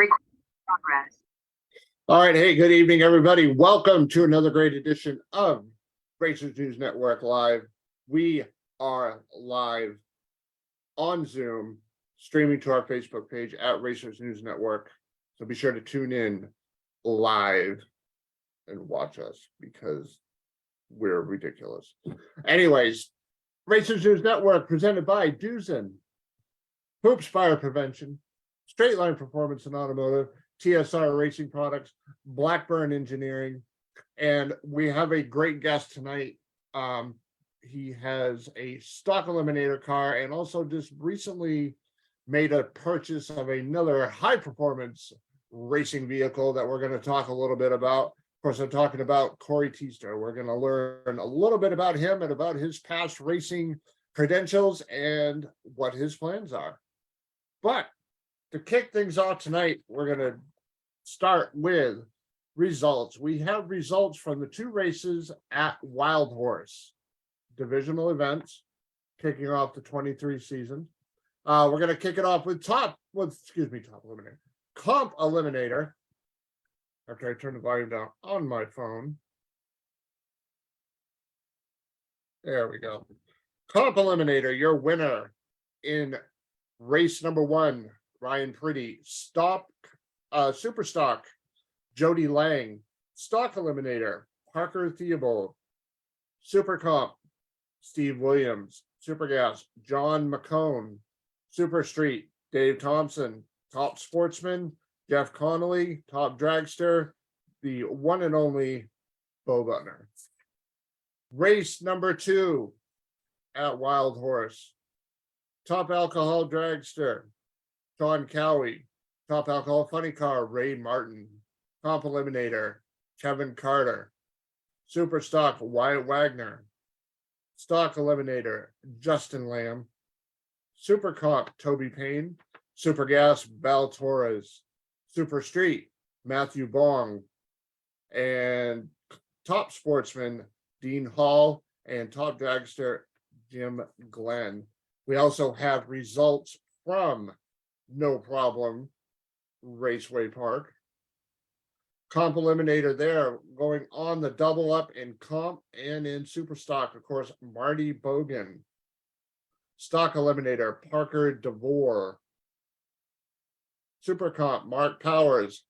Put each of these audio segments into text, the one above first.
Progress. All right. Hey, good evening, everybody. Welcome to another great edition of Racers News Network Live. We are live on Zoom, streaming to our Facebook page at Racers News Network. So be sure to tune in live and watch us because we're ridiculous. Anyways, Racers News Network presented by Duzen, Hoops Fire Prevention, Straight Line Performance and Automotive, TSR Racing Products, Blackburn Engineering, and we have a great guest tonight. He has a stock eliminator car and also just recently made a purchase of another high performance racing vehicle that we're going to talk a little bit about. Of course, I'm talking about CORY TEASTER. We're going to learn a little bit about him and about his past racing credentials and what his plans are. But to kick things off tonight, we're going to start with results. We have results from the two races at Wild Horse, divisional events, kicking off the 23 season. We're going to kick it off with Comp Eliminator. After I turn the volume down on my phone. There we go. Comp Eliminator, your winner in race number 1, Ryan Pretty. Super Stock, Jody Lang. Stock Eliminator, Parker Theobald. Super Comp, Steve Williams. Super Gas, John McCone. Super Street, Dave Thompson. Top Sportsman, Jeff Connolly. Top Dragster, the one and only Bo Butner. Race number 2 at Wild Horse. Top Alcohol Dragster, Sean Cowie. Top Alcohol Funny Car, Ray Martin. Comp Eliminator, Kevin Carter. Super Stock, Wyatt Wagner. Stock Eliminator, Justin Lamb. Super Comp, Toby Payne. Super Gas, Val Torres. Super Street, Matthew Bong. And Top Sportsman, Dean Hall. And Top Dragster, Jim Glenn. We also have results from No Problem Raceway Park. Comp Eliminator there, going on the double up in Comp and in Super Stock, of course, Marty Bogan. Stock Eliminator, Parker DeVore. Super Comp, Mark Powers.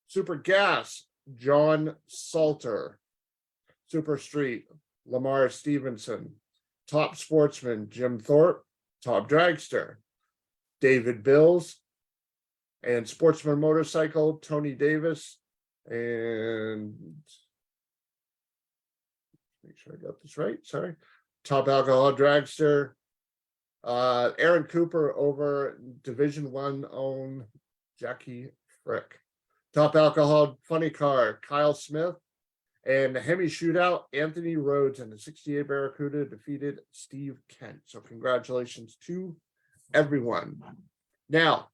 Super Gas, John Salter. Super Street, Lamar Stevenson. Top Sportsman, Jim Thorpe. Top Dragster, David Bills. And Sportsman Motorcycle, Tony Davis. And make sure I got this right. Sorry. Top Alcohol Dragster, Aaron Cooper over Division 1 own Jackie Frick. Top Alcohol Funny Car, Kyle Smith. And the Hemi Shootout, Anthony Rhodes and the 68 Barracuda defeated Steve Kent. So congratulations to everyone. Now,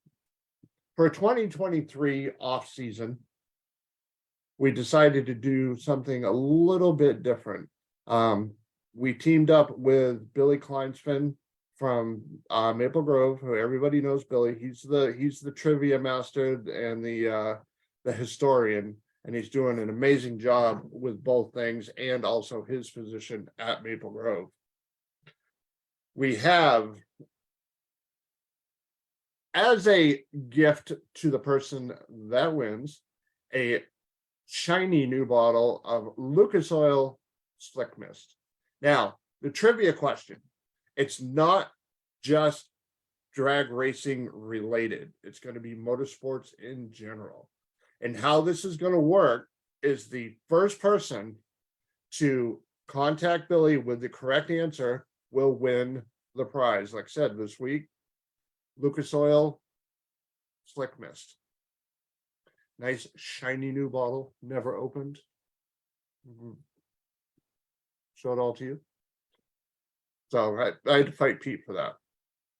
for 2023 off season, we decided to do something a little bit different. We teamed up with Billy Kleinspan from Maple Grove, who everybody knows Billy. He's the trivia master and the historian, and he's doing an amazing job with both things and also his position at Maple Grove. We have, as a gift to the person that wins, a shiny new bottle of Lucas Oil Slick Mist. Now, the trivia question, it's not just drag racing related. It's going to be motorsports in general. And how this is going to work is the first person to contact Billy with the correct answer will win the prize. Like I said, this week, Lucas Oil Slick Mist. Nice shiny new bottle, never opened. Show it all to you. So I had to fight Pete for that,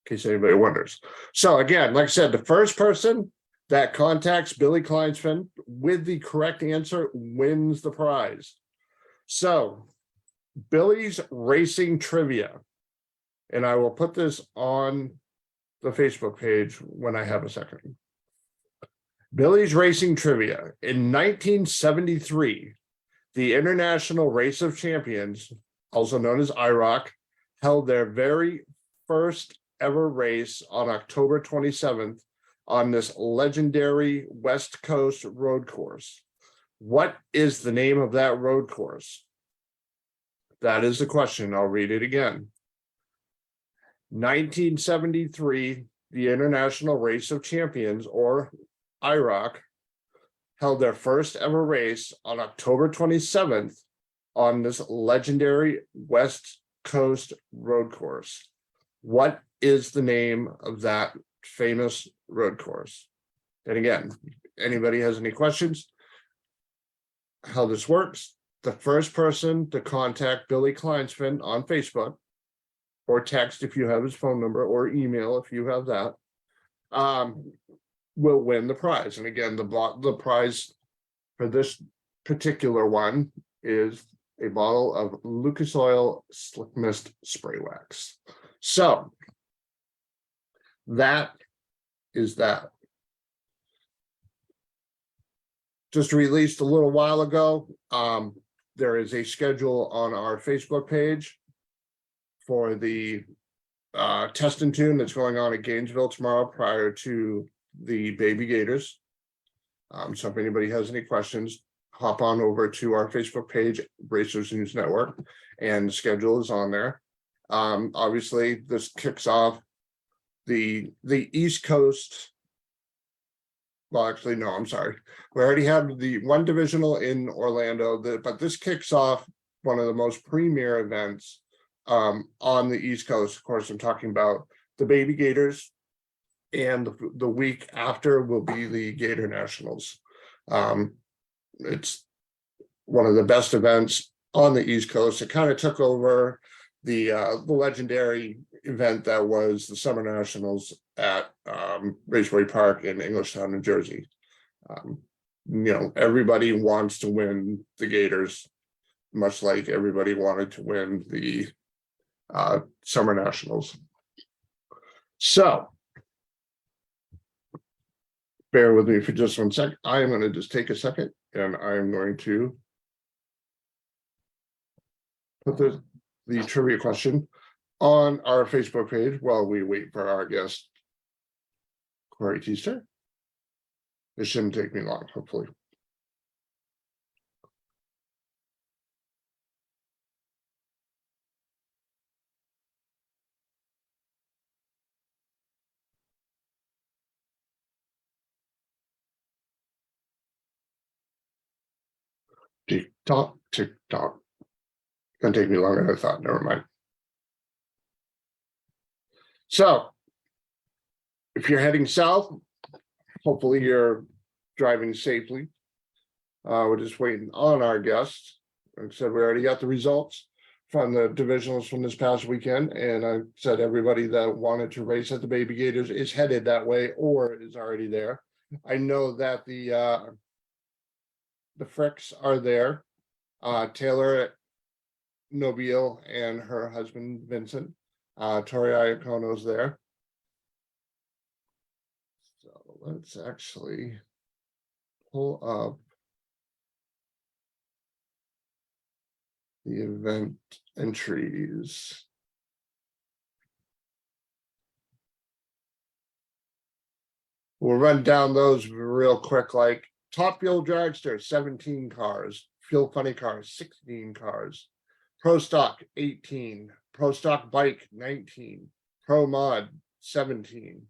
in case anybody wonders. So again, like I said, the first person that contacts Billy Kleinspan with the correct answer wins the prize. So Billy's Racing Trivia, and I will put this on the Facebook page when I have a second. Billy's Racing Trivia. In 1973, the International Race of Champions, also known as IROC, held their very first ever race on October 27th on this legendary West Coast road course. What is the name of that road course? That is the question. I'll read it again. 1973, the International Race of Champions, or IROC, held their first ever race on October 27th on this legendary West Coast road course. What is the name of that famous road course? And again, anybody has any questions? How this works, the first person to contact Billy Kleinsfin on Facebook, or text if you have his phone number, or email if you have that, will win the prize. And again, the prize for this particular one is a bottle of Lucas Oil Slick Mist Spray Wax. So that is that. Just released a little while ago. There is a schedule on our Facebook page for the test and tune that's going on at Gainesville tomorrow prior to the Baby Gators. So if anybody has any questions, hop on over to our Facebook page, Racers News Network, and the schedule is on there. Obviously, this kicks off the East Coast. Well, actually, no, I'm sorry. We already have the one divisional in Orlando, but this kicks off one of the most premier events on the East Coast. Of course, I'm talking about the Baby Gators, and the week after will be the Gator Nationals. It's one of the best events on the East Coast. It kind of took over the legendary event that was the Summer Nationals at Raceway Park in Englishtown, New Jersey. Everybody wants to win the Gators, much like everybody wanted to win the Summer Nationals. So bear with me for just 1 sec. I am going to just take a second, and I am going to put the trivia question on our Facebook page while we wait for our guest, CORY TEASTER. It shouldn't take me long, hopefully. Tick tock, tick tock. Gonna take me longer than I thought. Never mind. So, if you're heading south, hopefully you're driving safely. We're just waiting on our guests. Like I said, we already got the results from the divisionals from this past weekend, and I said everybody that wanted to race at the Baby Gators is headed that way or is already there. I know that the Fricks are there. Taylor Nobile and her husband Vincent. Tori Iacono's there. So let's actually pull up the event entries. We'll run down those real quick, like Top Fuel Dragster, 17 cars. Fuel Funny Cars, 16 cars. Pro Stock, 18. Pro Stock Bike, 19. Pro Mod, 17.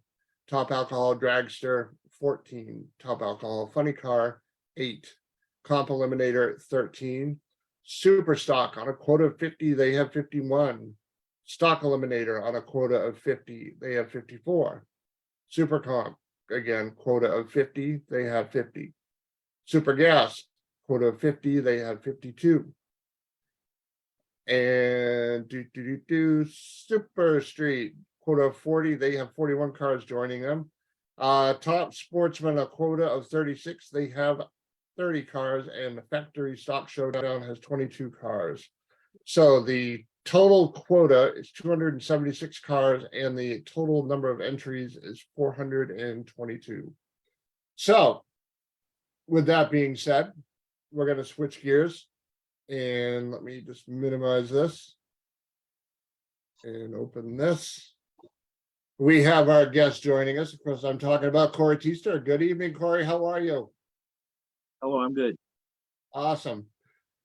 Top Alcohol Dragster, 14. Top Alcohol Funny Car, 8. Comp Eliminator, 13. Super Stock on a quota of 50, they have 51. Stock Eliminator on a quota of 50, they have 54. Super Comp, again, quota of 50, they have 50. Super Gas, quota of 50, they have 52. And Super Street, quota of 40, they have 41 cars joining them. Top Sportsman, a quota of 36, they have 30 cars, and the Factory Stock Showdown has 22 cars. So the total quota is 276 cars, and the total number of entries is 422. So with that being said, we're going to switch gears, and let me just minimize this and open this. We have our guest joining us. Of course, I'm talking about Corey TEASTER. Good evening, Corey. How are you? Oh, I'm good. Awesome.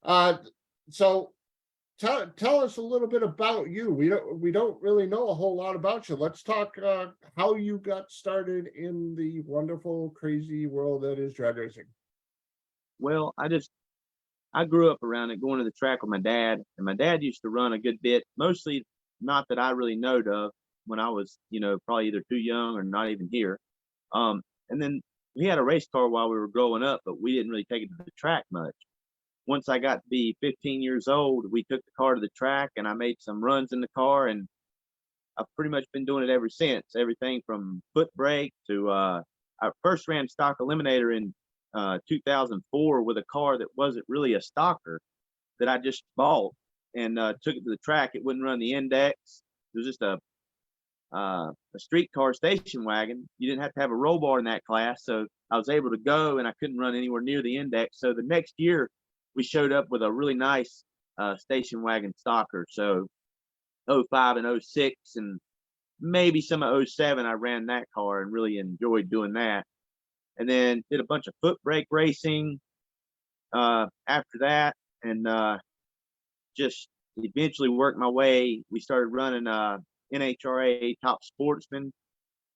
Uh, so tell us a little bit about you. We don't really know a whole lot about you. Let's talk how you got started in the wonderful, crazy world that is drag racing. Well, I grew up around it, going to the track with my dad, and my dad used to run a good bit, mostly not that I really knowed of when I was, probably either too young or not even here. And then we had a race car while we were growing up, but we didn't really take it to the track much. Once I got to be 15 years old, we took the car to the track, and I made some runs in the car, and I've pretty much been doing it ever since. Everything from foot brake to I first ran stock eliminator in 2004 with a car that wasn't really a stocker that I just bought and took it to the track. It wouldn't run the index. It was just a street car station wagon. You didn't have to have a roll bar in that class, so I was able to go, and I couldn't run anywhere near the index. So the next year, we showed up with a really nice station wagon stocker. So 05 and 06 and maybe some of 07, I ran that car and really enjoyed doing that. And then did a bunch of foot brake racing after that, and just eventually worked my way. We started running NHRA Top Sportsman,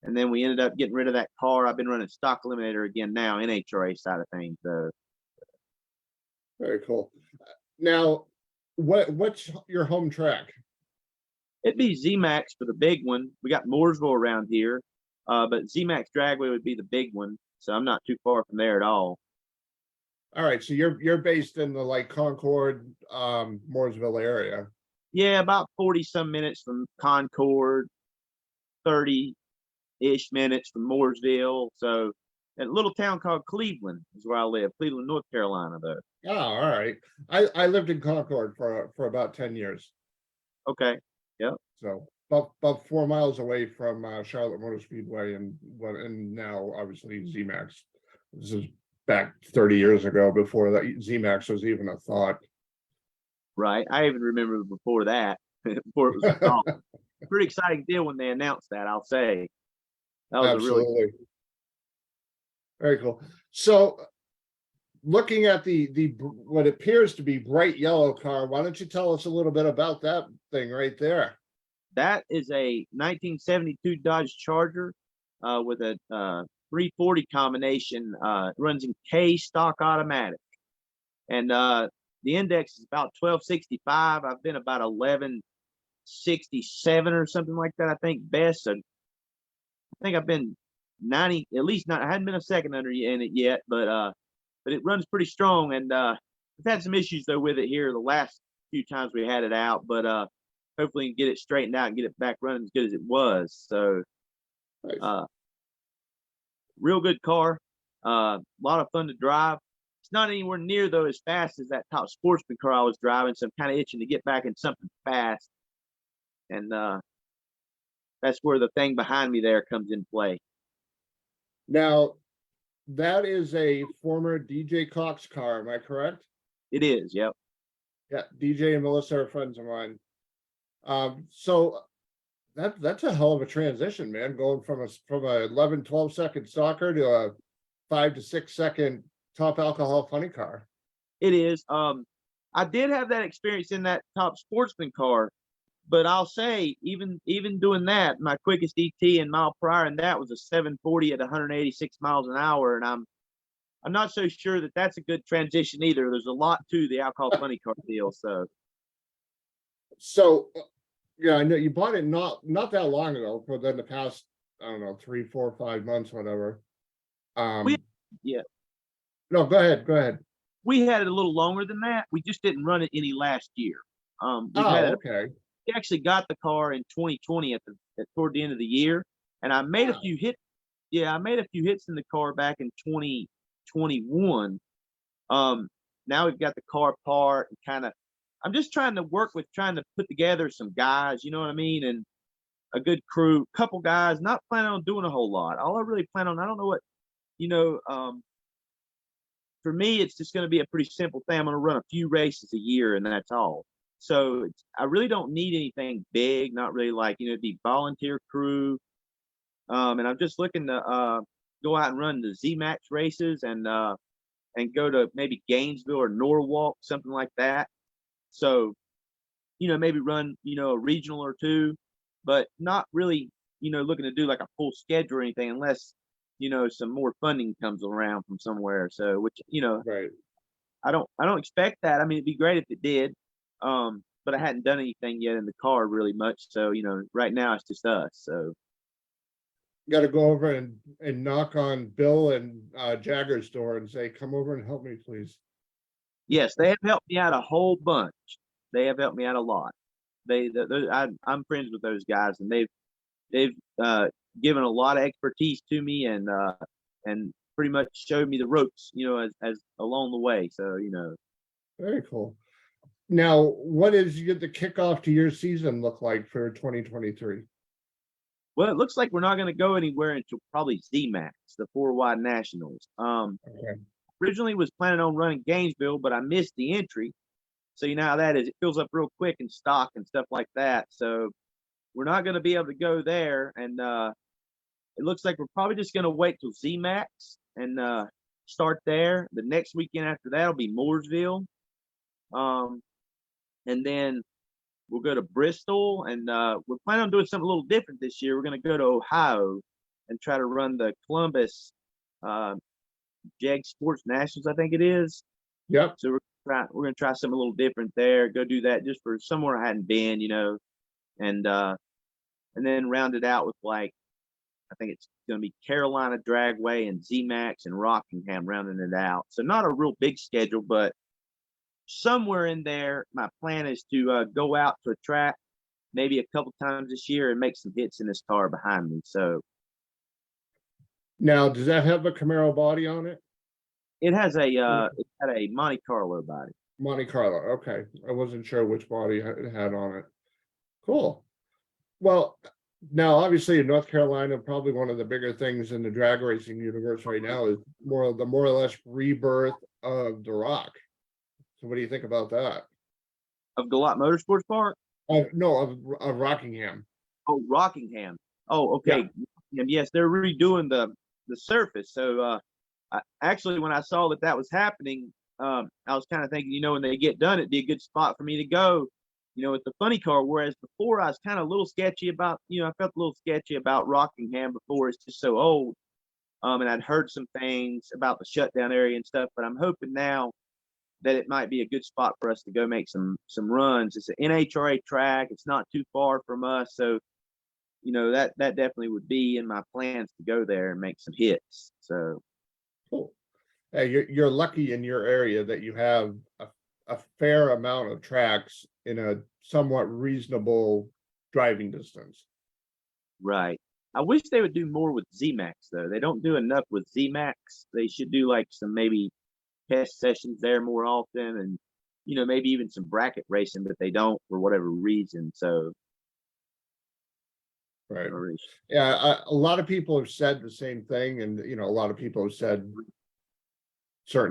and then we ended up getting rid of that car. I've been running stock eliminator again now, NHRA side of things. Very cool. Now, what's your home track? It'd be ZMAX for the big one. We got Mooresville around here, but ZMAX Dragway would be the big one. So I'm not too far from there at all. All right, so you're based in the like Concord, Mooresville area. Yeah, about 40 some minutes from Concord, 30-ish minutes from Mooresville. So a little town called Cleveland is where I live, Cleveland, North Carolina, though. Oh, all right. I lived in Concord for about 10 years. Okay. Yep. So about 4 miles away from Charlotte Motor Speedway, and now obviously ZMAX. This is back 30 years ago, before that ZMAX was even a thought. Right. I even remember before that, before it was a thought. Pretty exciting deal when they announced that, I'll say. That was Absolutely. Very cool. So looking at the what appears to be bright yellow car, why don't you tell us a little bit about that thing right there? That is a 1972 Dodge Charger with a 340 combination. It runs in K stock automatic, and the index is about 1265. I've been about 1167 or something like that, I think, best. So I think I've been 90, at least not. I hadn't been a second under in it yet, but it runs pretty strong. And we've had some issues though with it here the last few times we had it out, but hopefully we can get it straightened out and get it back running as good as it was. So Nice. Real good car, a lot of fun to drive. It's not anywhere near though as fast as that Top Sportsman car I was driving, so I'm kind of itching to get back in something fast. And that's where the thing behind me there comes in play. Now, that is a former DJ Cox car, am I correct? It is, yep. Yeah, DJ and Melissa are friends of mine. So that's a hell of a transition, man, going from a 11-12 second stalker to a 5 to 6 second top alcohol funny car. It is. I did have that experience in that Top Sportsman car, but I'll say even doing that, my quickest ET in mile per hour, and that was a 740 at 186 miles an hour, and I'm not so sure that that's a good transition either. There's a lot to the alcohol funny car deal. So yeah, I know you bought it not that long ago, but then the past, I don't know, 3, 4, 5 months, whatever. Yeah. No, go ahead. We had it a little longer than that. We just didn't run it any last year. Okay. We actually got the car in 2020 toward the end of the year, and I made a few hits. Yeah, I made a few hits in the car back in 2021. Now we've got the car apart and kind of. I'm just trying to put together some guys, you know what I mean, and a good crew, couple guys. Not planning on doing a whole lot. All I really plan on, I don't know what, for me, it's just going to be a pretty simple thing. I'm going to run a few races a year, and that's all. So I really don't need anything big. Not really like it'd be volunteer crew. And I'm just looking to go out and run the ZMAX races and go to maybe Gainesville or Norwalk, something like that. So maybe run a regional or two, but not really looking to do like a full schedule or anything unless some more funding comes around from somewhere. So which Right. I don't expect that. I mean, it'd be great if it did. But I hadn't done anything yet in the car really much. So, right now it's just us. So Got to go over and knock on Bill and Jagger's door and say, "Come over and help me, please." yes, they have helped me out a whole bunch. They have helped me out a lot. I'm friends with those guys, and they've given a lot of expertise to me and pretty much showed me the ropes, as along the way. So, Very cool. Now, what is the kickoff to your season look like for 2023? well, it looks like we're not going to go anywhere until probably ZMAX, the 4 wide nationals. Okay. Originally was planning on running Gainesville, but I missed the entry. So you know how that is. It fills up real quick in stock and stuff like that. So we're not going to be able to go there. And it looks like we're probably just going to wait till ZMAX and start there. The next weekend after that will be Mooresville. And then we'll go to Bristol. And we're planning on doing something a little different this year. We're going to go to Ohio and try to run the Columbus Jag Sports Nationals, I think it is. Yep. So we're gonna try something a little different there. Go do that just for somewhere I hadn't been, and then round it out with like I think it's gonna be Carolina Dragway and ZMAX and Rockingham rounding it out. So not a real big schedule, but somewhere in there, my plan is to go out to a track maybe a couple times this year and make some hits in this car behind me. So Now, does that have a Camaro body on it? it had a Monte Carlo body. Monte Carlo. Okay. I wasn't sure which body it had on it. Cool. Well, now obviously in North Carolina, probably one of the bigger things in the drag racing universe right now is more or less rebirth of the Rock. So what do you think about that? Of Galot Motorsports Park? No, of Rockingham. Oh, Rockingham. Oh, okay. And yes, they're redoing the surface. So actually, when I saw that was happening, I was kind of thinking, when they get done, it'd be a good spot for me to go, with the funny car. Whereas before, I was kind of a little sketchy about, I felt a little sketchy about Rockingham before. It's just so old. And I'd heard some things about the shutdown area and stuff. But I'm hoping now that it might be a good spot for us to go make some runs. It's an NHRA track. It's not too far from us, so that definitely would be in my plans to go there and make some hits. So Cool. Hey, you're lucky in your area that you have a fair amount of tracks in a somewhat reasonable driving distance. right. I wish they would do more with ZMAX though. They don't do enough with ZMAX. They should do like some maybe test sessions there more often, and maybe even some bracket racing, but they don't for whatever reason. So Right. Yeah, a lot of people have said the same thing, and a lot of people have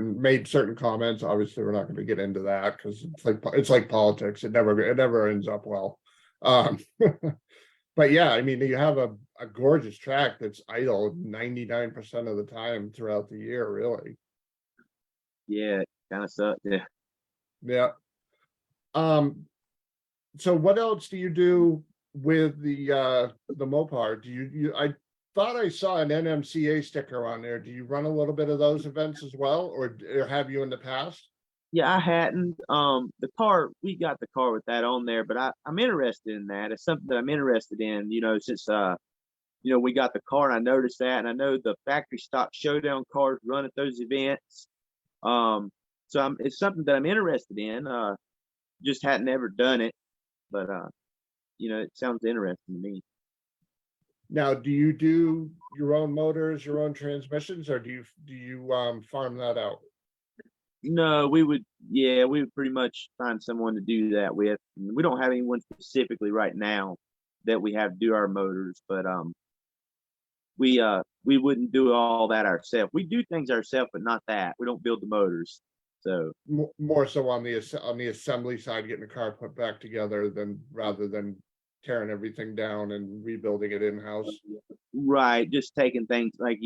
made certain comments. Obviously, we're not going to get into that because it's like politics. It never ends up well. But yeah, I mean, you have a gorgeous track that's idle 99% of the time throughout the year, really. Yeah, kind of sucks. Yeah. Yeah. So what else do you do with the Mopar? Do you I thought I saw an NMCA sticker on there. Do you run a little bit of those events as well, or have you in the past? Yeah, I hadn't. We got the car with that on there, but I'm interested in that. It's something that I'm interested in, since we got the car and I noticed that, and I know the factory stock showdown cars run at those events. So it's something that I'm interested in. Just hadn't ever done it, but it sounds interesting to me. Now, do you do your own motors, your own transmissions, or do you farm that out? No, we would pretty much find someone to do that with. We don't have anyone specifically right now that we have do our motors, but we we wouldn't do all that ourselves. We do things ourselves, but not that. We don't build the motors. So More so on on the assembly side, getting the car put back together than rather than tearing everything down and rebuilding it in-house. right, just taking things like,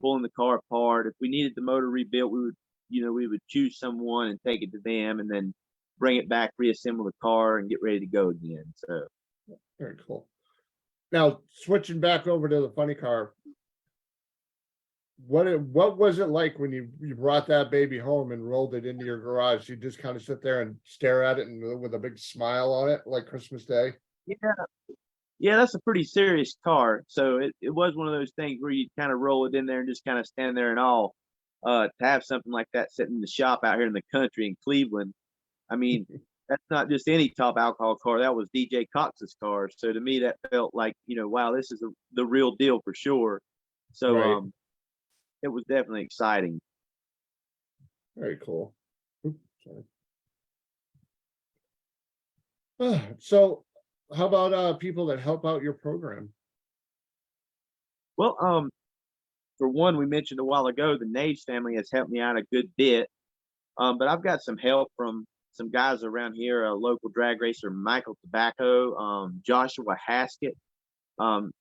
pulling the car apart. If we needed the motor rebuilt, we would choose someone and take it to them and then bring it back, reassemble the car and get ready to go again. So Very cool. Now, switching back over to the funny car, what was it like when you brought that baby home and rolled it into your garage? You just kind of sit there and stare at it and with a big smile on it like Christmas Day? yeah, yeah, that's a pretty serious car. So it was one of those things where you kind of roll it in there and just kind of stand there and all. To have something like that sitting in the shop out here in the country in Cleveland, I mean, that's not just any top alcohol car. That was DJ Cox's car. So to me, that felt like, wow, this is the real deal for sure. So Right. it was definitely exciting. Very cool. Oop, sorry. So how about people that help out your program? Well, for one, we mentioned a while ago, the Naves family has helped me out a good bit. But I've got some help from some guys around here, a local drag racer, Michael Tobacco, Joshua Haskett. Um,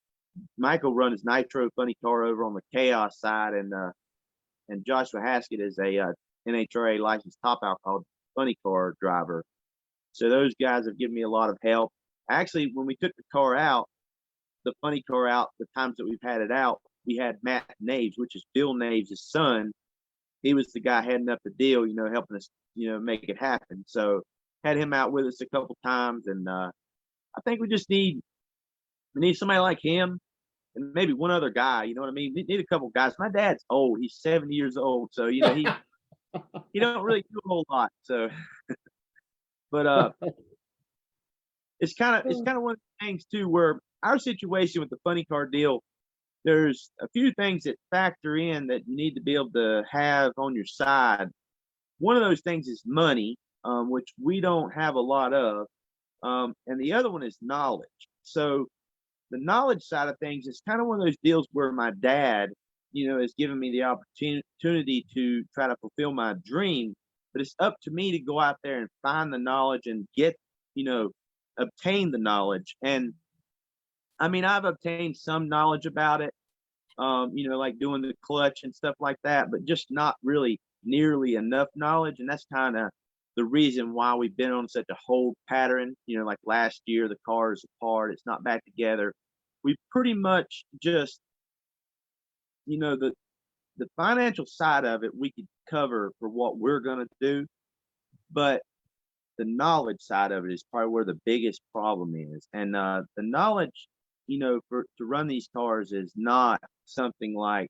Michael runs his Nitro Funny Car over on the Chaos side, and Joshua Haskett is a NHRA licensed top alcohol funny car driver. So those guys have given me a lot of help. Actually, when we took the car out, the funny car out, the times that we've had it out, we had Matt Naves, which is Bill Naves' son. He was the guy heading up the deal, helping us, make it happen. So had him out with us a couple times, and I think we need somebody like him, and maybe one other guy. You know what I mean? We need a couple guys. My dad's old; he's 70 years old, so he don't really do a whole lot. So, but it's kind of one of the things too, where our situation with the funny car deal, there's a few things that factor in that you need to be able to have on your side. One of those things is money, which we don't have a lot of, and the other one is knowledge. So the knowledge side of things is kind of one of those deals where my dad, has given me the opportunity to try to fulfill my dream, but it's up to me to go out there and find the knowledge and get, obtain the knowledge. And I mean, I've obtained some knowledge about it, like doing the clutch and stuff like that, but just not really nearly enough knowledge. And that's kind of the reason why we've been on such a hold pattern. Like last year, the car is apart, it's not back together. We pretty much just, the financial side of it, we could cover for what we're going to do, but the knowledge side of it is probably where the biggest problem is. And the knowledge, for to run these cars is not something like,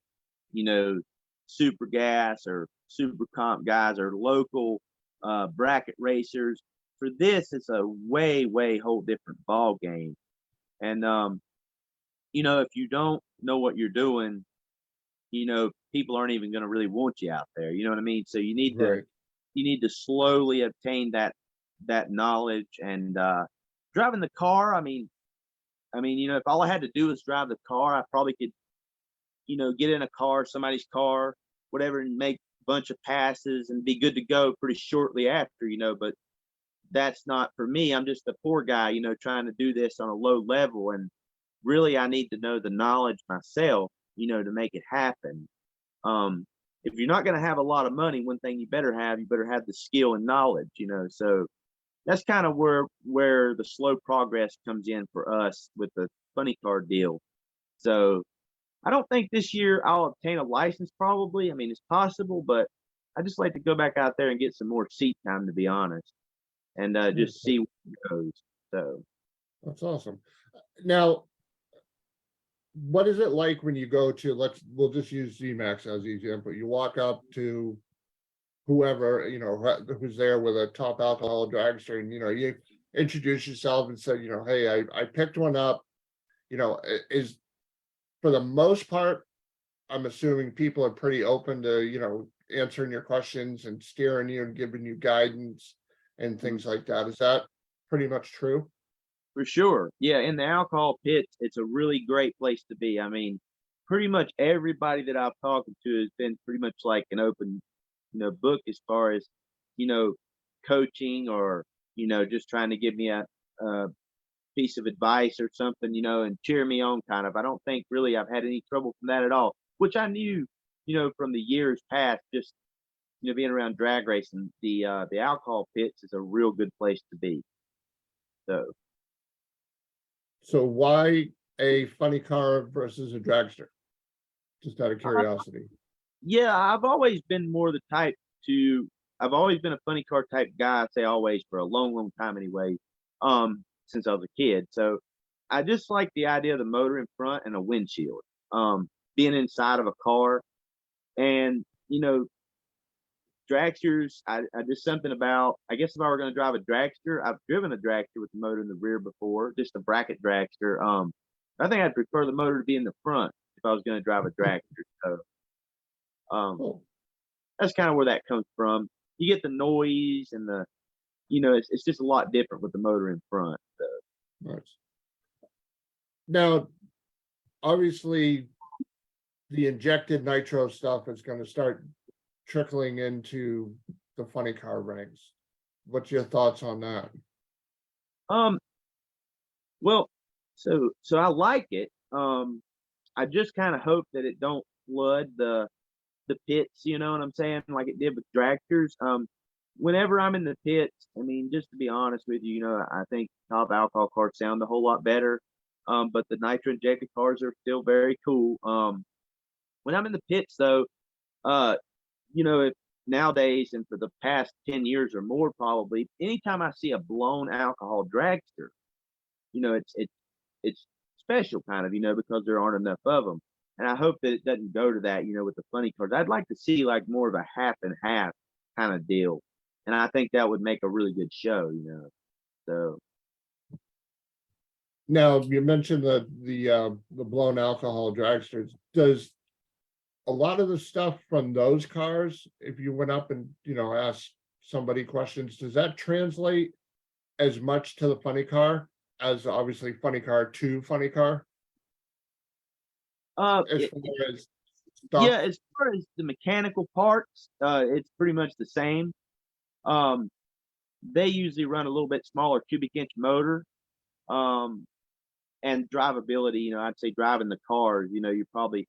super gas or super comp guys or local bracket racers. For this, it's a way, way whole different ball game. And if you don't know what you're doing, people aren't even going to really want you out there. You know what I mean? So Right. you need to slowly obtain that knowledge and driving the car. I mean, if all I had to do was drive the car, I probably could, get in a car, somebody's car, whatever, and make a bunch of passes and be good to go pretty shortly after, but that's not for me. I'm just a poor guy, trying to do this on a low level. And really, I need to know the knowledge myself, to make it happen. Um, if you're not going to have a lot of money, one thing you better have the skill and knowledge, So that's kind of where the slow progress comes in for us with the funny car deal. So I don't think this year I'll obtain a license probably. I mean, it's possible, but I just like to go back out there and get some more seat time, to be honest, and just see where it goes. So That's awesome. Now, what is it like when you go to, we'll just use ZMAX as the example. You walk up to whoever, who's there with a top alcohol dragster, and you introduce yourself and say, hey, I picked one up, is for the most part, I'm assuming people are pretty open to, answering your questions and steering you and giving you guidance and things like that. Is that pretty much true? for sure, yeah, in the alcohol pits, it's a really great place to be. I mean, pretty much everybody that I've talked to has been pretty much like an open, book as far as, you know, coaching or, just trying to give me a piece of advice or something, and cheer me on kind of. I don't think really I've had any trouble from that at all, which I knew, from the years past, just, being around drag racing, the alcohol pits is a real good place to be. So, So why a funny car versus a dragster? Just out of curiosity. yeah, I've always been more the type to I've always been a funny car type guy. I say always for a long, long time anyway, since I was a kid. So I just like the idea of the motor in front and a windshield. Being inside of a car and dragsters, I just something about I guess if I were gonna drive a dragster, I've driven a dragster with the motor in the rear before, just a bracket dragster. I think I'd prefer the motor to be in the front if I was gonna drive a dragster. So um Oh, that's kind of where that comes from. You get the noise and it's just a lot different with the motor in front. So. nice. Now, obviously, the injected nitro stuff is going to start trickling into the funny car ranks. What's your thoughts on that? Um, well, so I like it. I just kind of hope that it don't flood the pits. You know what I'm saying? Like it did with dragsters. Whenever I'm in the pits, I mean, just to be honest with you, I think top alcohol cars sound a whole lot better. But the nitro injected cars are still very cool. When I'm in the pits though, uh, if nowadays and for the past 10 years or more probably, anytime I see a blown alcohol dragster, it's special kind of, because there aren't enough of them. And I hope that it doesn't go to that, with the funny cars. I'd like to see like more of a half and half kind of deal. And I think that would make a really good show. So Now, you mentioned the blown alcohol dragsters. Does a lot of the stuff from those cars, if you went up and asked somebody questions, does that translate as much to the funny car as obviously funny car to funny car as it, far as yeah, stuff? as far as the mechanical parts, it's pretty much the same. Um, they usually run a little bit smaller cubic inch motor. Um, and drivability, I'd say driving the cars, you're probably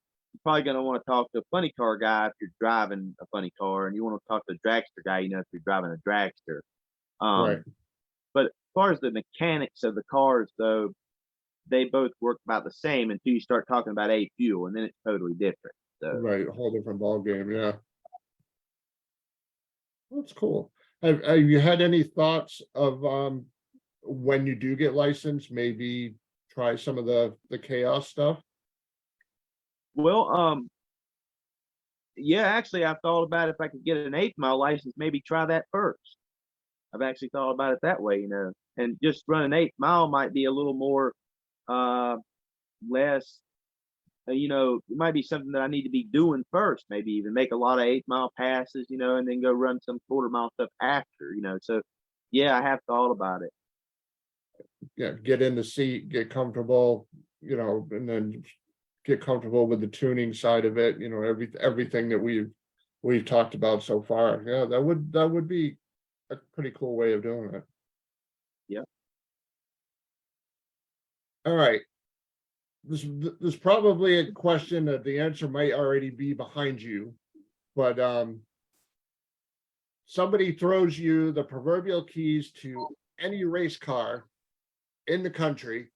gonna want to talk to a funny car guy if you're driving a funny car, and you want to talk to a dragster guy, if you're driving a dragster. Right. But as far as the mechanics of the cars, though, they both work about the same until you start talking about a fuel, and then it's totally different. So, Right, a whole different ball game. Yeah, that's cool. Have you had any thoughts of when you do get licensed, maybe try some of the chaos stuff? well, yeah, actually, I thought about if I could get an 8 mile license, maybe try that first. I've actually thought about it that way, and just running 8 mile might be a little more, uh, less, it might be something that I need to be doing first, maybe even make a lot of 8 mile passes, and then go run some quarter mile stuff after. So yeah, I have thought about it. Yeah, get in the seat, get comfortable, and then get comfortable with the tuning side of it. Everything that we've talked about so far. Yeah, that would be a pretty cool way of doing it. Yeah. All right. This probably a question that the answer might already be behind you, but somebody throws you the proverbial keys to any race car in the country,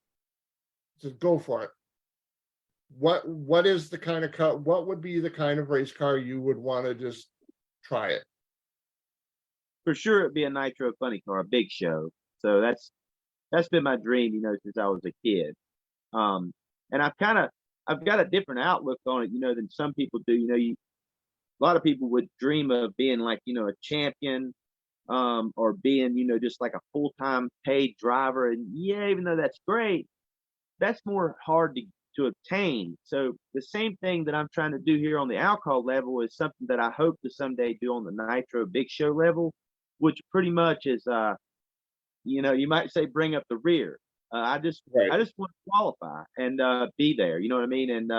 says go for it. What is the kind of car? What would be the kind of race car you would want to just try it? For sure it'd be a nitro funny car, a big show. So that's been my dream, since I was a kid. And I've got a different outlook on it, than some people do. A lot of people would dream of being like, a champion, or being, just like a full-time paid driver. And yeah, even though that's great, that's more hard to obtain. So the same thing that I'm trying to do here on the alcohol level is something that I hope to someday do on the nitro big show level, which pretty much is, you might say bring up the rear. I just Right. I just want to qualify and be there. You know what I mean? And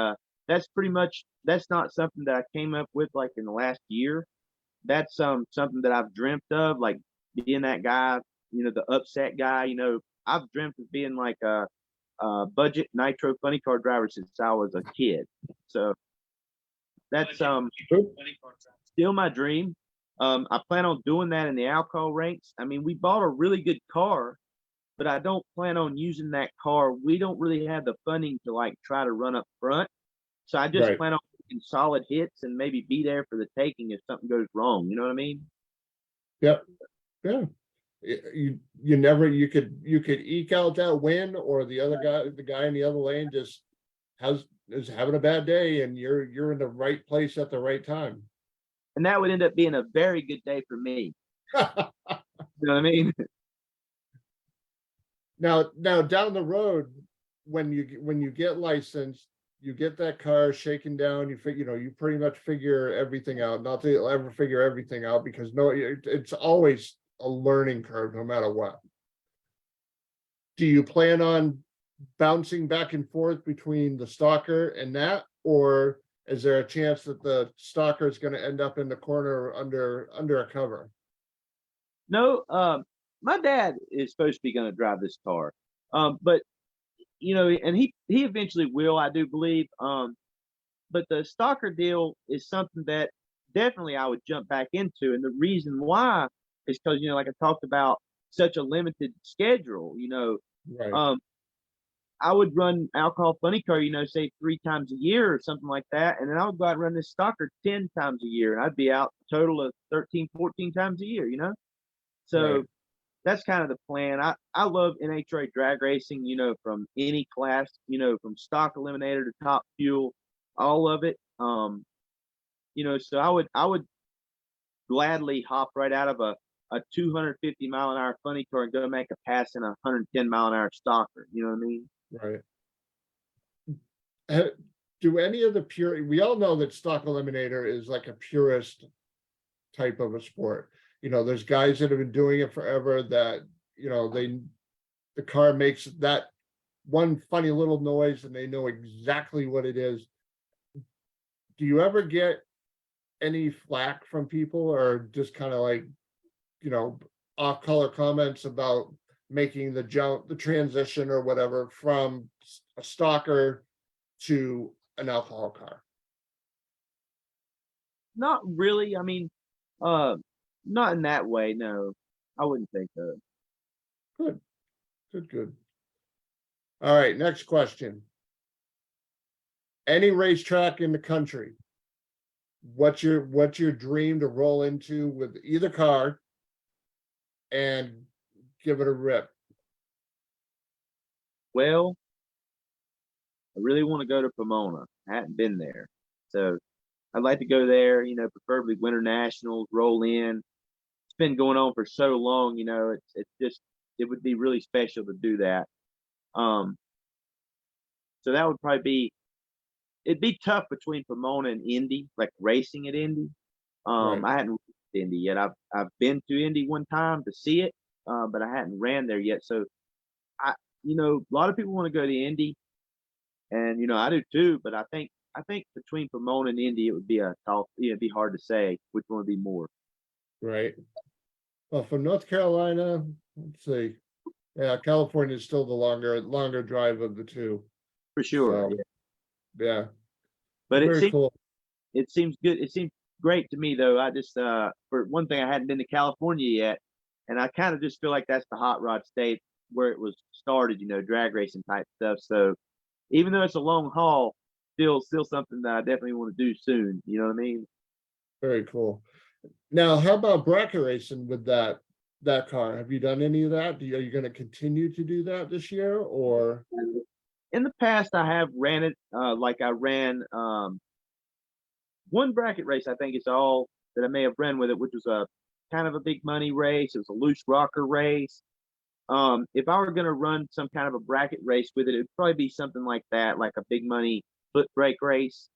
that's pretty much, that's not something that I came up with like in the last year. That's something that I've dreamt of, like being that guy, the upset guy. I've dreamt of being like a budget nitro funny car driver since I was a kid. So that's still my dream. I plan on doing that in the alcohol ranks. I mean, we bought a really good car, but I don't plan on using that car. We don't really have the funding to like try to run up front. So I just Right. plan on making solid hits and maybe be there for the taking if something goes wrong. You know what I mean? Yep. Yeah. You never you could eke out that win, or the guy in the other lane just is having a bad day, and you're in the right place at the right time. And that would end up being a very good day for me. You know what I mean? Now down the road, when you get licensed, you get that car shaken down, you pretty much figure everything out. Not that you'll ever figure everything out, because it's always a learning curve no matter what. Do you plan on bouncing back and forth between the stalker and that, or is there a chance that the stalker is going to end up in the corner under a cover? No, my dad is supposed to be going to drive this car. But and he eventually will, I do believe. But the stalker deal is something that definitely I would jump back into, and the reason why is because like I talked about, such a limited schedule. Right. Um, I would run alcohol funny car, say 3 times a year or something like that, and then I would go out and run this stalker 10 times a year, and I'd be out a total of 13, 14 times a year. So Right. that's kind of the plan. I love NHRA drag racing, from any class, from stock eliminator to top fuel, all of it. So I would gladly hop right out of a 250-mile-an-hour funny car and go make a pass in a 110-mile-an-hour stalker. You know what I mean? Right. Uh, Do any of the we all know that stock eliminator is like a purist type of a sport. There's guys that have been doing it forever that, the car makes that one funny little noise and they know exactly what it is. Do you ever get any flack from people, or just kind of like, off color comments about making the transition or whatever from a stalker to an alcohol car? Not really. I mean, uh, not in that way. No, I wouldn't think so. Good, good, good. All right, next question. Any racetrack in the country, what's your dream to roll into with either car and give it a rip? Well, I really want to go to Pomona. I hadn't been there, so I'd like to go there. Preferably Winter Nationals, roll in. It's been going on for so long. It would be really special to do that. Um, so that would probably be. It'd be tough between Pomona and Indy, like racing at Indy. Right. I hadn't raced Indy yet. I've been to Indy one time to see it, but I hadn't ran there yet. So a lot of people want to go to Indy, and I do too. But I think between Pomona and Indy, it would be a tough. It'd be hard to say which one would be more. Right. Well, from North Carolina, let's see. Yeah, California is still the longer drive of the two. For sure. So yeah, But very cool. it seems good. It seems great to me though. I just for one thing, I hadn't been to California yet, and I kind of just feel like that's the hot rod state where it was started. Drag racing type stuff. So even though it's a long haul, still something that I definitely want to do soon. You know what I mean? Very cool. Now, how about bracket racing with that car? Have you done any of that? Are you going to continue to do that this year, or? In the past, I have ran it. Like I ran one bracket race. I think it's all that I may have ran with it, which was a kind of a big money race. It was a loose rocker race. If I were going to run some kind of a bracket race with it, it'd probably be something like that, like a big money foot brake race.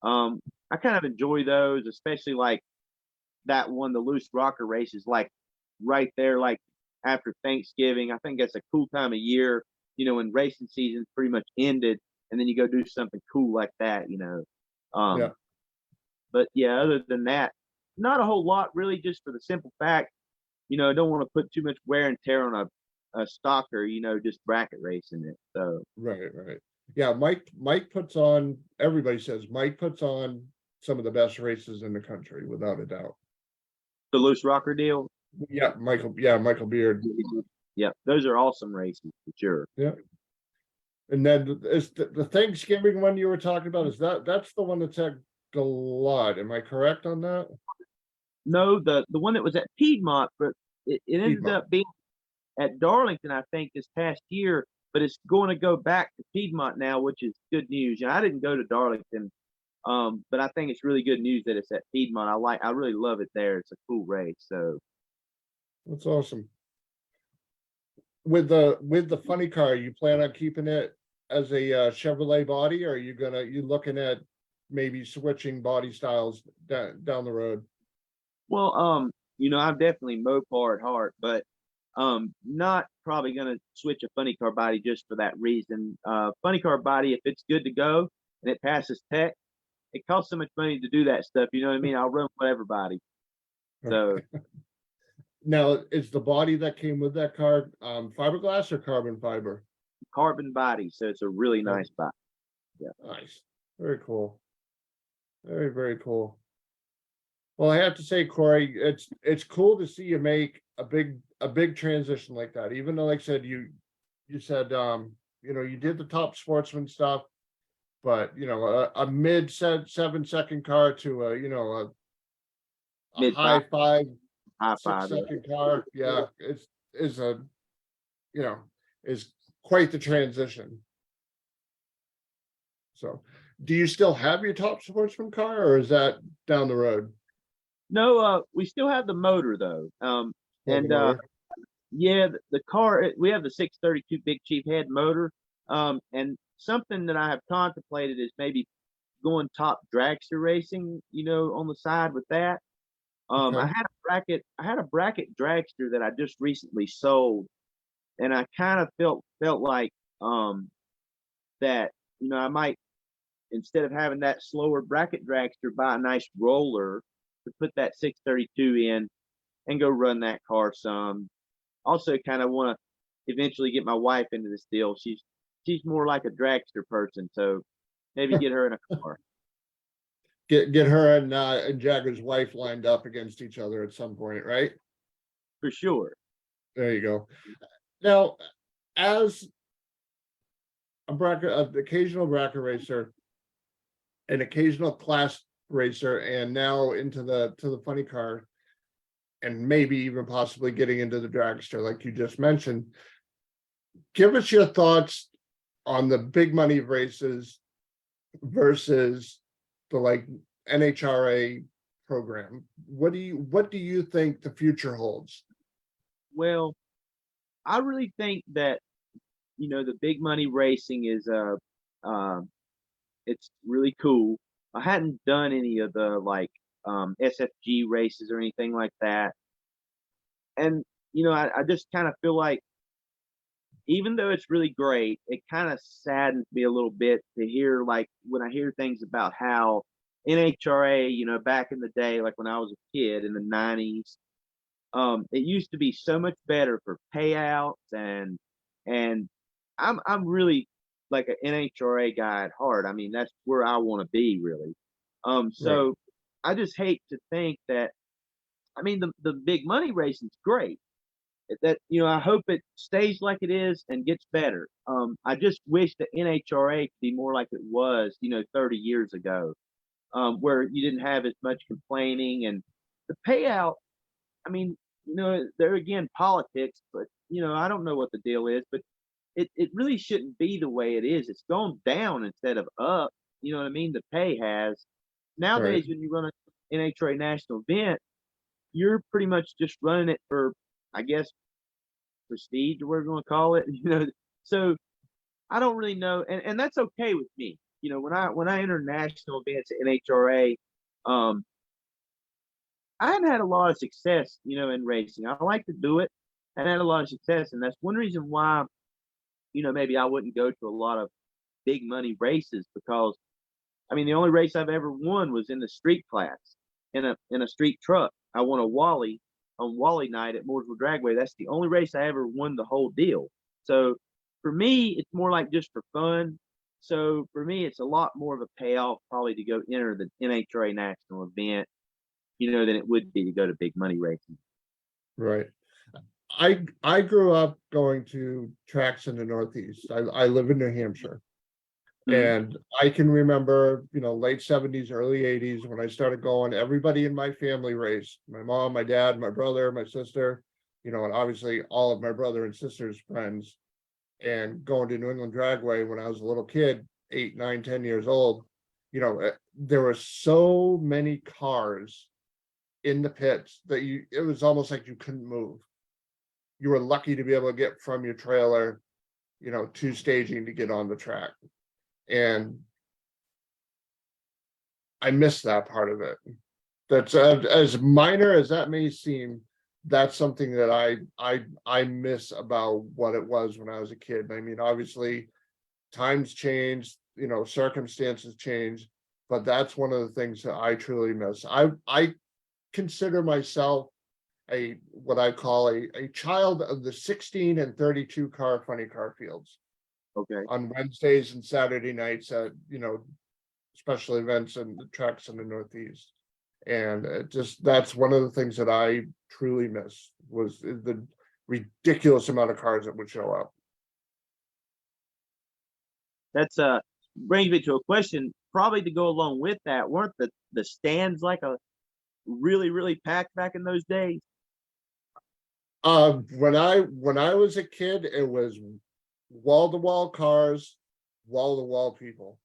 I kind of enjoy those, especially like that one, the loose rocker race is like right there, like after Thanksgiving. I think that's a cool time of year, when racing season's pretty much ended. and then you go do something cool like that, you know. Yeah. Um, but yeah, other than that, not a whole lot really, just for the simple fact, you know, I don't want to put too much wear and tear on a stalker, you know, just bracket racing it. So Right, right. Yeah, Mike puts on, everybody says Mike puts on some of the best races in the country, without a doubt. the loose rocker deal, Yeah, Michael Beard. yeah, those are awesome races for sure. Yeah. And then is the Thanksgiving one you were talking about, is that's the one that's at Galad, am I correct on that? No, the one that was at Piedmont, but it ended Piedmont. up being at Darlington, I think, this past year. But it's going to go back to Piedmont now, which is good news. You know, I didn't go to Darlington, but I think it's really good news that it's at Piedmont. I really love it there. It's a cool race. So That's awesome. With the funny car, you plan on keeping it as a Chevrolet body, or are you looking at maybe switching body styles down the road? well, you know, I'm definitely Mopar at heart, but not probably gonna switch a funny car body just for that reason. Funny car body, if it's good to go and it passes tech, it costs so much money to do that stuff. You know what I mean? I'll run whatever body. So Now, is the body that came with that car fiberglass or carbon fiber? carbon body, so it's a really Oh, nice body. Yeah. nice. Very cool. Very, very cool. Well, I have to say, Corey, it's cool to see you make a big transition like that. Even though, like I said, you said you did the top sportsman stuff, but a mid 7 second car to a Mid five, high five high six five. Yeah. second car, yeah, is a you know is quite the transition. So, do you still have your top sportsman car, or is that down the road? No, we still have the motor though. Still the And motor. yeah, the car we have the 632 Big Chief head motor. And something that I have contemplated is maybe going top dragster racing, you know, on the side with that. Okay. I had a bracket dragster that I just recently sold, and I kind of felt like that, you know, I might, instead of having that slower bracket dragster, buy a nice roller to put that 632 in and go run that car some. Also, kind of want to eventually get my wife into this deal. She's more like a dragster person, so maybe get her in a car Get her and Jagger's wife lined up against each other at some point, right? for sure. There you go. Now, as an occasional bracket racer, an occasional class racer, and now into the funny car, and maybe even possibly getting into the dragster, like you just mentioned. Give us your thoughts on the big money races versus the NHRA program. What do you think the future holds? Well, I really think that, you know, the big money racing is uh, it's really cool. I hadn't done any of the SFG races or anything like that, and you know, I just kind of feel like, even though it's really great, it kind of saddens me a little bit to hear, like, when I hear things about how NHRA, you know, back in the day, like when I was a kid in the '90s, it used to be so much better for payouts, and I'm really like an NHRA guy at heart. I mean, that's where I want to be really. Right, So I just hate to think that. I mean, the big money racing's great. That, you know, I hope it stays like it is and gets better. I just wish the NHRA could be more like it was, you know, 30 years ago, where you didn't have as much complaining and the payout. I mean, you know, there again, politics, but you know, I don't know what the deal is, but it really shouldn't be the way it is. It's gone down instead of up. You know what I mean? The pay has. right. Nowadays, when you run an NHRA national event, you're pretty much just running it for, I guess, prestige or whatever you want to call it. You know, so I don't really know, and that's okay with me. You know, when I enter national events at NHRA, um, I haven't had a lot of success, you know, in racing. I like to do it and had a lot of success, and that's one reason why, you know, maybe I wouldn't go to a lot of big money races because I mean the only race I've ever won was in the street class in a street truck. I won a Wally on Wally night at Mooresville Dragway. That's the only race I ever won the whole deal. So for me, it's more like just for fun. So for me, it's a lot more of a payoff probably to go enter the NHRA national event, than it would be to go to big money racing. Right. I grew up going to tracks in the Northeast. I live in New Hampshire. Mhm. And I can remember, late 70s, early 80s when I started going, everybody in my family raced. My mom, my dad, my brother, my sister, and obviously all of my brother and sister's friends. And going to New England Dragway when I was a little kid, 8, 9, 10 years old, there were so many cars in the pits that it was almost like you couldn't move. You were lucky to be able to get from your trailer, to staging to get on the track. And I miss that part of it. That's as minor as that may seem. That's something that I miss about what it was when I was a kid. I mean, obviously, times change, circumstances change, but that's one of the things that I truly miss. I consider myself what I call a child of the 16 and 32 car funny car fields Okay. on Wednesdays and Saturday nights at special events and the tracks in the Northeast. And that's one of the things that I truly miss was the ridiculous amount of cars that would show up. That's brings me to a question. Probably to go along with that, weren't the stands like a really really packed back in those days? When I was a kid, it was wall to wall cars, wall to wall people.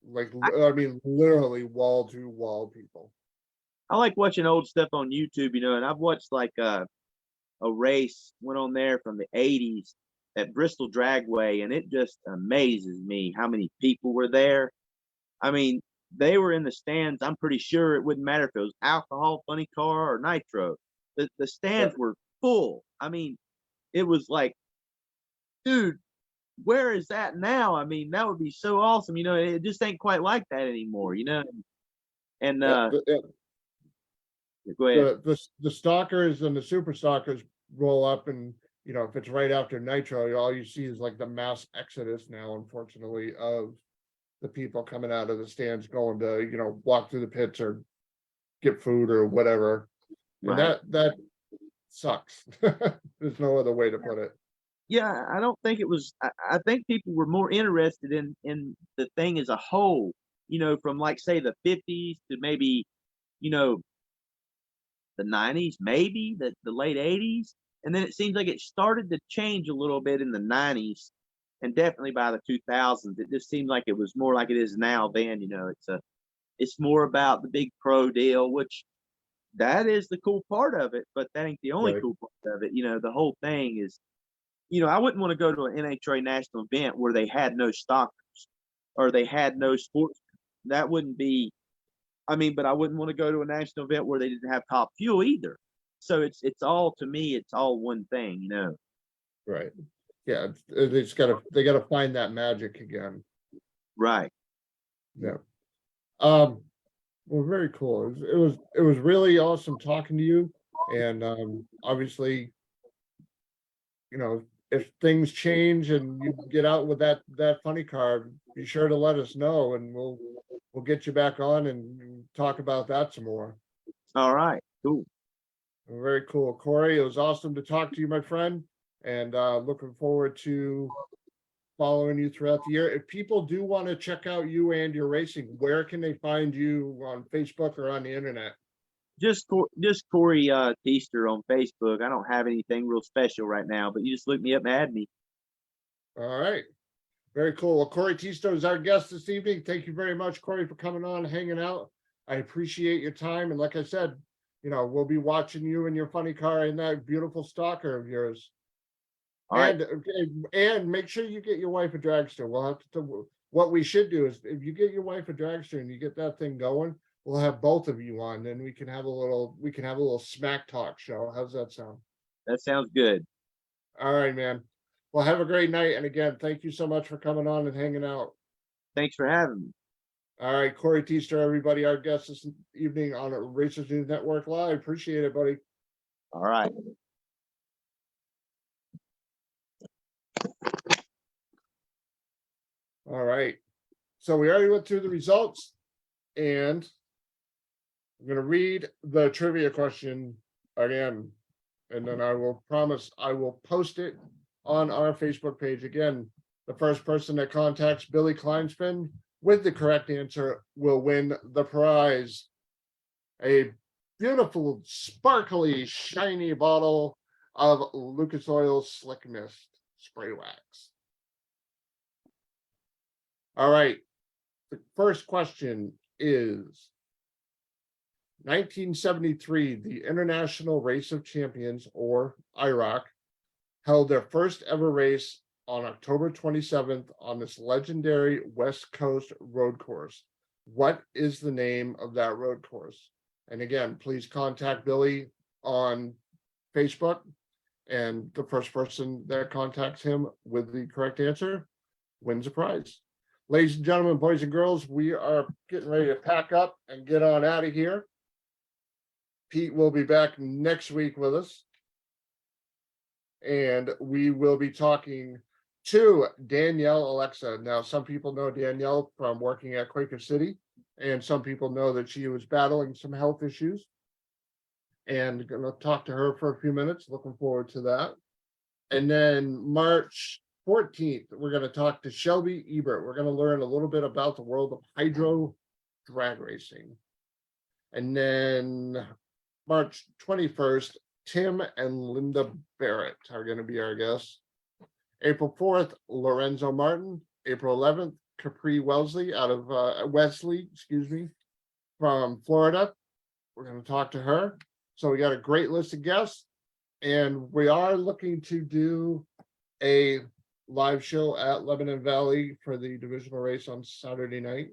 Like I, I mean, literally wall to wall people. I like watching old stuff on YouTube, and I've watched like a race went on there from the '80s at Bristol Dragway, and it just amazes me how many people were there. I mean, they were in the stands. I'm pretty sure it wouldn't matter if it was alcohol, funny car, or nitro. The Right. stands were full. I mean, it was like, dude, where is that now? I mean, that would be so awesome. It just ain't quite like that anymore. And Yeah, go ahead. the stalkers and the super stalkers roll up, and if it's right after Nitro, all you see is like the mass exodus now, unfortunately, of the people coming out of the stands going to walk through the pits or get food or whatever, and Right. that sucks. There's no other way to put it. Yeah, I don't think it was. I think people were more interested in the thing as a whole. From like say the '50s to maybe you know the '90s, maybe the late '80s, and then it seems like it started to change a little bit in the '90s, and definitely by the 2000s, it just seemed like it was more like it is now. Then it's more about the big pro deal, which that is the cool part of it, but that ain't the only Right. cool part of it. The whole thing is, I wouldn't want to go to an NHRA national event where they had no stockers or they had no sports. That wouldn't be. I mean, but I wouldn't want to go to a national event where they didn't have top fuel either. So it's all to me, it's all one thing. Right. Yeah. They gotta find that magic again. Right. Yeah. Um. Well, very cool. It was really awesome talking to you, and obviously, if things change and you get out with that funny car, be sure to let us know, and we'll get you back on and talk about that some more. All right. Cool. Very cool, Corey. It was awesome to talk to you, my friend, and looking forward to following you throughout the year. If people do want to check out you and your racing, where can they find you on Facebook or on the internet? Just Corey Teaster on Facebook. I don't have anything real special right now, but you just look me up and add me. All right. Very cool. Well, Corey Tisto is our guest this evening. Thank you very much, Corey, for coming on, hanging out. I appreciate your time. And like I said, we'll be watching you in your funny car and that beautiful stalker of yours. All right. And make sure you get your wife a dragster. We'll have to. What we should do is, if you get your wife a dragster and you get that thing going, we'll have both of you on, and we can have a little smack talk show. How's that sound? That sounds good. All right, man. Well, have a great night. And again, thank you so much for coming on and hanging out. Thanks for having me. All right, Corey Teaster, everybody, our guest this evening on Racers News Network Live. Appreciate it, buddy. All right. All right. So we already went through the results, and I'm going to read the trivia question again, and then I will promise I will post it on our Facebook page. Again, the first person that contacts Billy Kleinspin with the correct answer will win the prize. A beautiful, sparkly, shiny bottle of Lucas Oil Slick Mist Spray Wax. All right. The first question is 1973, the International Race of Champions, or IROC, held their first ever race on October 27th on this legendary West Coast road course. What is the name of that road course? And again, please contact Billy on Facebook, and the first person that contacts him with the correct answer wins a prize. Ladies and gentlemen, boys and girls, we are getting ready to pack up and get on out of here. Pete will be back next week with us, and we will be talking to Danielle Alexa. Now, some people know Danielle from working at Quaker City, and some people know that she was battling some health issues. And going to talk to her for a few minutes. Looking forward to that. And then March 14th, we're going to talk to Shelby Ebert. We're going to learn a little bit about the world of hydro drag racing. And then March 21st, Tim and Linda Barrett are going to be our guests. April 4th, Lorenzo Martin. April 11th, Capri Wesley out of from Florida. We're going to talk to her. So we got a great list of guests, and we are looking to do a live show at Lebanon Valley for the divisional race on Saturday night.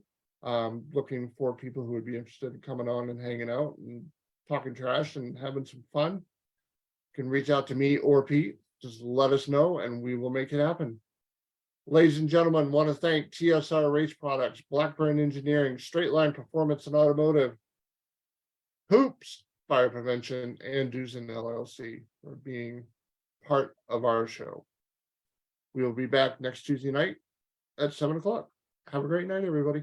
Looking for people who would be interested in coming on and hanging out and talking trash and having some fun. You can reach out to me or Pete. Just let us know and we will make it happen. Ladies and gentlemen, want to thank TSR Race Products, Blackburn Engineering, Straight Line Performance and Automotive, Hoops Fire Prevention, and Duzen LLC for being part of our show. We will be back next Tuesday night at 7 o'clock. Have a great night, everybody.